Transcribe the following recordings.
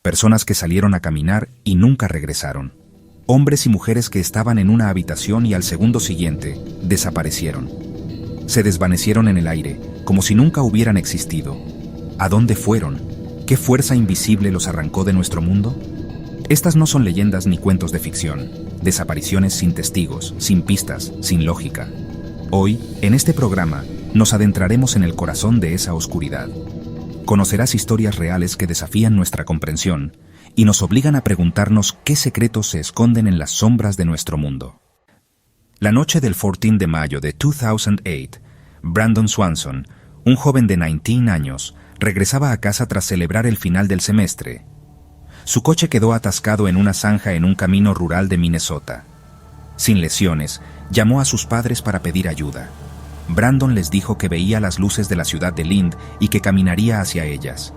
Personas que salieron a caminar y nunca regresaron. Hombres y mujeres que estaban en una habitación y al segundo siguiente desaparecieron. Se desvanecieron en el aire, como si nunca hubieran existido. ¿A dónde fueron? ¿Qué fuerza invisible los arrancó de nuestro mundo? Estas no son leyendas ni cuentos de ficción. Desapariciones sin testigos, sin pistas, sin lógica. Hoy, en este programa, nos adentraremos en el corazón de esa oscuridad. Conocerás historias reales que desafían nuestra comprensión y nos obligan a preguntarnos qué secretos se esconden en las sombras de nuestro mundo. La noche del 14 de mayo de 2008, Brandon Swanson, un joven de 19 años, regresaba a casa tras celebrar el final del semestre. Su coche quedó atascado en una zanja en un camino rural de Minnesota. Sin lesiones, llamó a sus padres para pedir ayuda. Brandon les dijo que veía las luces de la ciudad de Lind y que caminaría hacia ellas.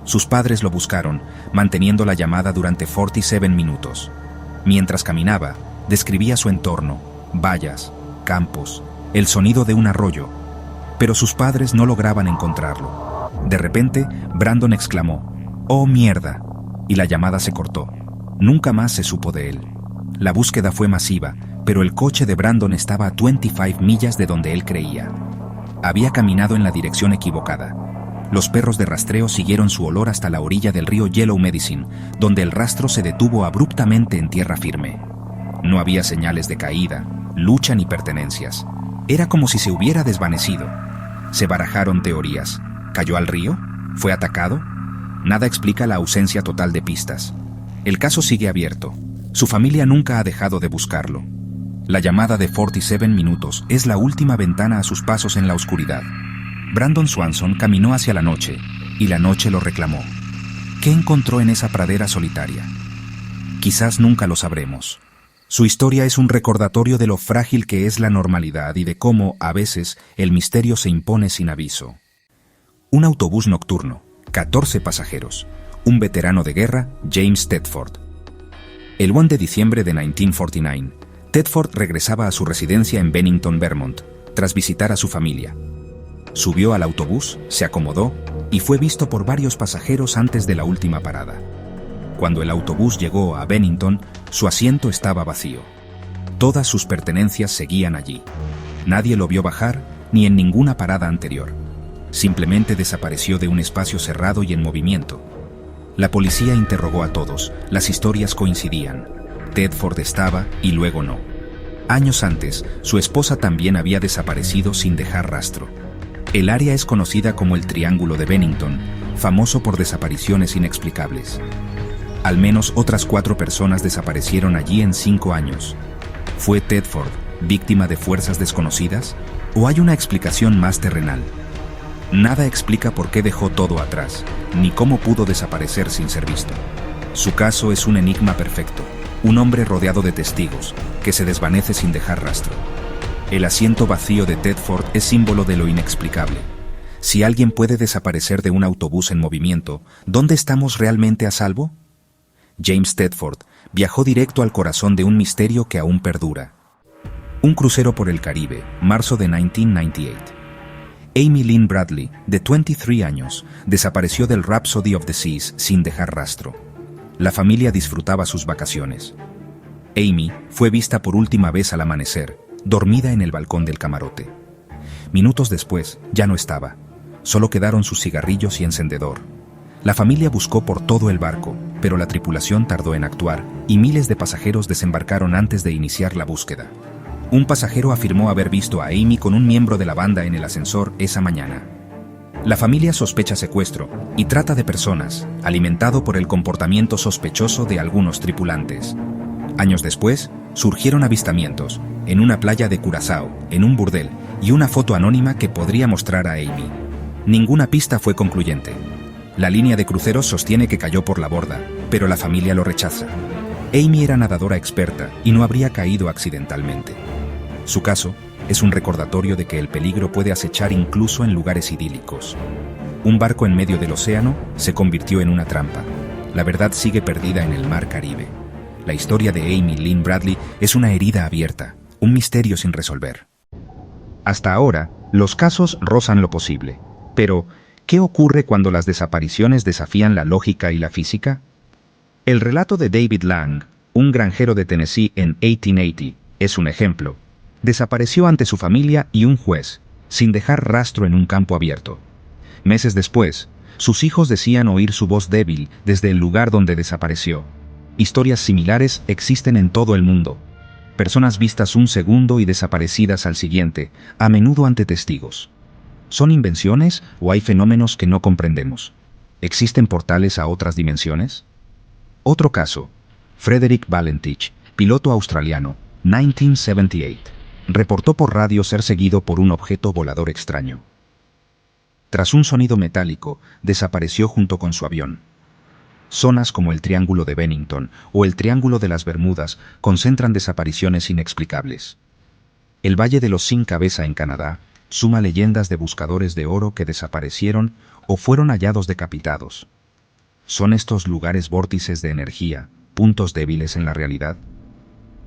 Sus padres lo buscaron, manteniendo la llamada durante 47 minutos. Mientras caminaba, describía su entorno, vallas, campos, el sonido de un arroyo, pero sus padres no lograban encontrarlo. De repente, Brandon exclamó, «¡Oh, mierda!», y la llamada se cortó. Nunca más se supo de él. La búsqueda fue masiva, pero el coche de Brandon estaba a 25 millas de donde él creía. Había caminado en la dirección equivocada. Los perros de rastreo siguieron su olor hasta la orilla del río Yellow Medicine, donde el rastro se detuvo abruptamente en tierra firme. No había señales de caída, lucha ni pertenencias. Era como si se hubiera desvanecido. Se barajaron teorías. ¿Cayó al río? ¿Fue atacado? Nada explica la ausencia total de pistas. El caso sigue abierto. Su familia nunca ha dejado de buscarlo. La llamada de 47 minutos es la última ventana a sus pasos en la oscuridad. Brandon Swanson caminó hacia la noche, y la noche lo reclamó. ¿Qué encontró en esa pradera solitaria? Quizás nunca lo sabremos. Su historia es un recordatorio de lo frágil que es la normalidad y de cómo, a veces, el misterio se impone sin aviso. Un autobús nocturno, 14 pasajeros, un veterano de guerra, James Tedford. El 1 de diciembre de 1949, Tedford regresaba a su residencia en Bennington, Vermont, tras visitar a su familia. Subió al autobús, se acomodó y fue visto por varios pasajeros antes de la última parada. Cuando el autobús llegó a Bennington, su asiento estaba vacío. Todas sus pertenencias seguían allí. Nadie lo vio bajar ni en ninguna parada anterior. Simplemente desapareció de un espacio cerrado y en movimiento. La policía interrogó a todos, las historias coincidían. Tedford estaba y luego no. Años antes, su esposa también había desaparecido sin dejar rastro. El área es conocida como el Triángulo de Bennington, famoso por desapariciones inexplicables. Al menos otras 4 personas desaparecieron allí en 5 años. ¿Fue Tedford víctima de fuerzas desconocidas? ¿O hay una explicación más terrenal? Nada explica por qué dejó todo atrás, ni cómo pudo desaparecer sin ser visto. Su caso es un enigma perfecto, un hombre rodeado de testigos, que se desvanece sin dejar rastro. El asiento vacío de Tedford es símbolo de lo inexplicable. Si alguien puede desaparecer de un autobús en movimiento, ¿dónde estamos realmente a salvo? James Tedford viajó directo al corazón de un misterio que aún perdura. Un crucero por el Caribe, marzo de 1998. Amy Lynn Bradley, de 23 años, desapareció del Rhapsody of the Seas sin dejar rastro. La familia disfrutaba sus vacaciones. Amy fue vista por última vez al amanecer, dormida en el balcón del camarote. Minutos después, ya no estaba. Solo quedaron sus cigarrillos y encendedor. La familia buscó por todo el barco, pero la tripulación tardó en actuar y miles de pasajeros desembarcaron antes de iniciar la búsqueda. Un pasajero afirmó haber visto a Amy con un miembro de la banda en el ascensor esa mañana. La familia sospecha secuestro y trata de personas, alimentado por el comportamiento sospechoso de algunos tripulantes. Años después, surgieron avistamientos, en una playa de Curazao, en un burdel, y una foto anónima que podría mostrar a Amy. Ninguna pista fue concluyente. La línea de cruceros sostiene que cayó por la borda, pero la familia lo rechaza. Amy era nadadora experta y no habría caído accidentalmente. Su caso es un recordatorio de que el peligro puede acechar incluso en lugares idílicos. Un barco en medio del océano se convirtió en una trampa. La verdad sigue perdida en el mar Caribe. La historia de Amy Lynn Bradley es una herida abierta, un misterio sin resolver. Hasta ahora, los casos rozan lo posible. Pero, ¿qué ocurre cuando las desapariciones desafían la lógica y la física? El relato de David Lang, un granjero de Tennessee en 1880, es un ejemplo. Desapareció ante su familia y un juez, sin dejar rastro en un campo abierto. Meses después, sus hijos decían oír su voz débil desde el lugar donde desapareció. Historias similares existen en todo el mundo. Personas vistas un segundo y desaparecidas al siguiente, a menudo ante testigos. ¿Son invenciones o hay fenómenos que no comprendemos? ¿Existen portales a otras dimensiones? Otro caso. Frederick Valentich, piloto australiano, 1978, reportó por radio ser seguido por un objeto volador extraño. Tras un sonido metálico, desapareció junto con su avión. Zonas como el Triángulo de Bennington o el Triángulo de las Bermudas concentran desapariciones inexplicables. El Valle de los Sin Cabeza en Canadá suma leyendas de buscadores de oro que desaparecieron o fueron hallados decapitados. ¿Son estos lugares vórtices de energía, puntos débiles en la realidad?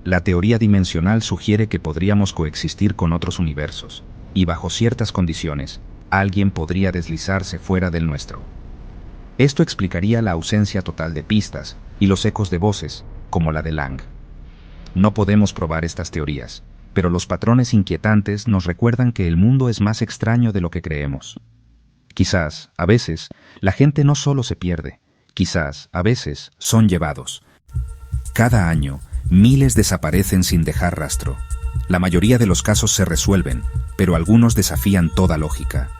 La teoría dimensional sugiere que podríamos coexistir con otros universos, y bajo ciertas condiciones, alguien podría deslizarse fuera del nuestro. Esto explicaría la ausencia total de pistas y los ecos de voces, como la de Lang. No podemos probar estas teorías, pero los patrones inquietantes nos recuerdan que el mundo es más extraño de lo que creemos. Quizás, a veces, la gente no solo se pierde, quizás, a veces, son llevados. Cada año, miles desaparecen sin dejar rastro. La mayoría de los casos se resuelven, pero algunos desafían toda lógica.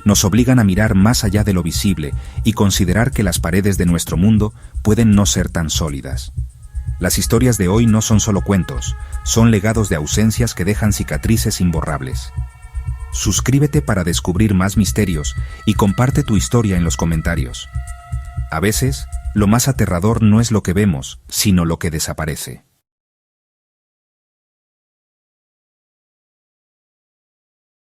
Nos obligan a mirar más allá de lo visible y considerar que las paredes de nuestro mundo pueden no ser tan sólidas. Las historias de hoy no son solo cuentos, son legados de ausencias que dejan cicatrices imborrables. Suscríbete para descubrir más misterios y comparte tu historia en los comentarios. A veces, lo más aterrador no es lo que vemos, sino lo que desaparece.